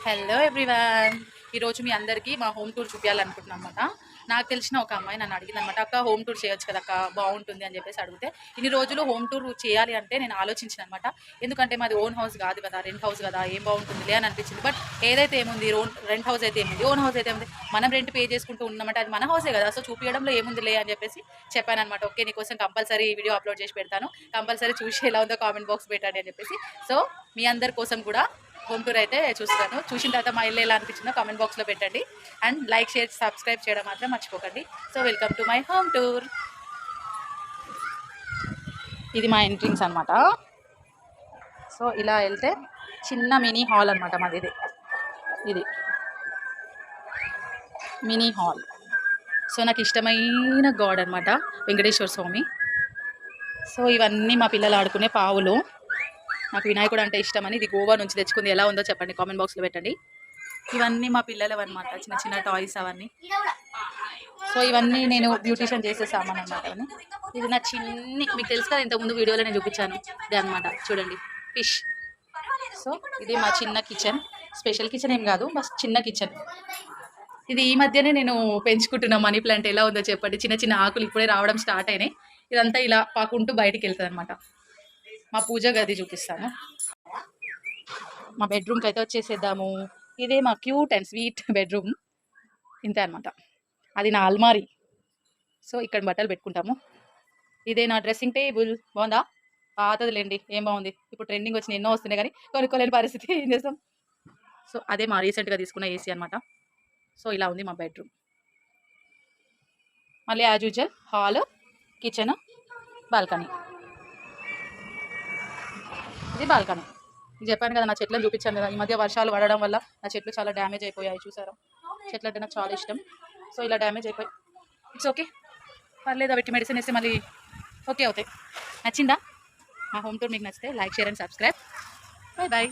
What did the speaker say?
Hello everyone, ఈరోజు మీ అందరికీ మా హోమ్ టూర్ చూపించాలనుకుంటున్నాను అనమాట. నాకు తెలిసిన ఒక అమ్మాయి నన్ను అడిగింది అనమాట, అక్క హోమ్ టూర్ చేయొచ్చు కదా అక్క, బాగుంటుంది అని చెప్పేసి అడిగితే, ఇన్ని రోజులు హోమ్ టూర్ చేయాలి అంటే నేను ఆలోచించిన అనమాట. ఎందుకంటే మాది ఓన్ హౌస్ కాదు కదా, రెంట్ హౌస్ కదా, ఏం బాగుంటుందిలే అని అనిపించింది. బట్ ఏదైతే ఏముంది, రెంట్ హౌస్ అయితే ఏముంది, ఓన్ హౌస్ అయితే ఏముంది, మనం రెంట్ పే చేసుకుంటూ ఉన్నామంటే అది మన హౌసే కదా, సో చూపించడంలో ఏముందిలే అని చెప్పేసి చెప్పాను అనమాట. ఓకే, నీకోసం కంపల్సరీ వీడియో అప్లోడ్ చేసి పెడతాను, కంపల్సరీ చూసి ఎలా ఉందో కామెంట్ బాక్స్ పెట్టండి అని చెప్పేసి. సో మీ అందరి కోసం కూడా హోమ్ టూర్ అయితే చూస్తాను. చూసిన తర్వాత మా ఇల్లు ఎలా అనిపించిందో కామెంట్ బాక్స్లో పెట్టండి. అండ్ లైక్, షేర్, సబ్స్క్రైబ్ చేయడం మాత్రం మర్చిపోకండి. So welcome to my home tour. ఇది మా ఎంట్రింగ్స్ అనమాట. సో ఇలా వెళ్తే చిన్న మినీ హాల్ అనమాట మాది. ఇది మినీ హాల్. సో నాకు ఇష్టమైన గాడ్ అనమాట వెంకటేశ్వర స్వామి. సో ఇవన్నీ మా పిల్లలు ఆడుకునే పావులు. నాకు వినాయకుడు అంటే ఇష్టమని ఇది గోవా నుంచి తెచ్చుకుంది. ఎలా ఉందో చెప్పండి, కామెంట్ బాక్స్లో పెట్టండి. ఇవన్నీ మా పిల్లలు అనమాట, చిన్న చిన్న టాయ్స్ అవన్నీ. సో ఇవన్నీ నేను బ్యూటిషియన్ చేసే సామాన్ అనమాట. అవన్నీ ఇది నా చిన్ని, మీకు తెలుసు కదా ఇంతకుముందు వీడియోలో నేను చూపించాను, ఇది అనమాట. చూడండి, ఫిష్. సో ఇది మా చిన్న కిచెన్. స్పెషల్ కిచెన్ ఏం కాదు, బస్ చిన్న కిచెన్. ఇది ఈ మధ్యనే నేను పెంచుకుంటున్నా మనీ ప్లాంట్. ఎలా ఉందో చెప్పండి, చిన్న చిన్న ఆకులు ఇప్పుడే రావడం స్టార్ట్ అయినాయి. ఇదంతా ఇలా పాకుంటూ బయటికి వెళ్తుంది అనమాట. మా పూజ గది చూపిస్తాను. మా బెడ్రూమ్కి అయితే వచ్చేసేద్దాము. ఇదే మా క్యూట్ అండ్ స్వీట్ బెడ్రూమ్. ఇంతే అనమాట. అది నా అల్మారీ. సో ఇక్కడ బట్టలు పెట్టుకుంటాము. ఇదే నా డ్రెస్సింగ్ టేబుల్. బాగుందా? పాతదిలేండి, ఏం బాగుంది. ఇప్పుడు ట్రెండింగ్ వచ్చిన ఎన్నో వస్తున్నాయి కానీ కొనుక్కోలేని పరిస్థితి, ఏం చేస్తాం. సో అదే మా రీసెంట్గా తీసుకున్న ఏసీ అనమాట. సో ఇలా ఉంది మా బెడ్రూమ్. మళ్ళీ as usual hall, kitchen, balcony. ఇది బాల్కనీ. చెప్పాను కదా, నా చెట్లను చూపించాను కదా. ఈ మధ్య వర్షాలు పడడం వల్ల నా చెట్లు చాలా డ్యామేజ్ అయిపోయాయి. చూసారా, చెట్లు అంటే నాకు చాలా ఇష్టం. సో ఇలా డ్యామేజ్ అయిపోయి, ఇట్స్ ఓకే, పర్లేదు. పెట్టి మెడిసిన్ వేస్తే మళ్ళీ ఓకే అవుతాయి. నచ్చిందా మా హోమ్ టూర్? మీకు నచ్చితే like, share and subscribe. Bye bye.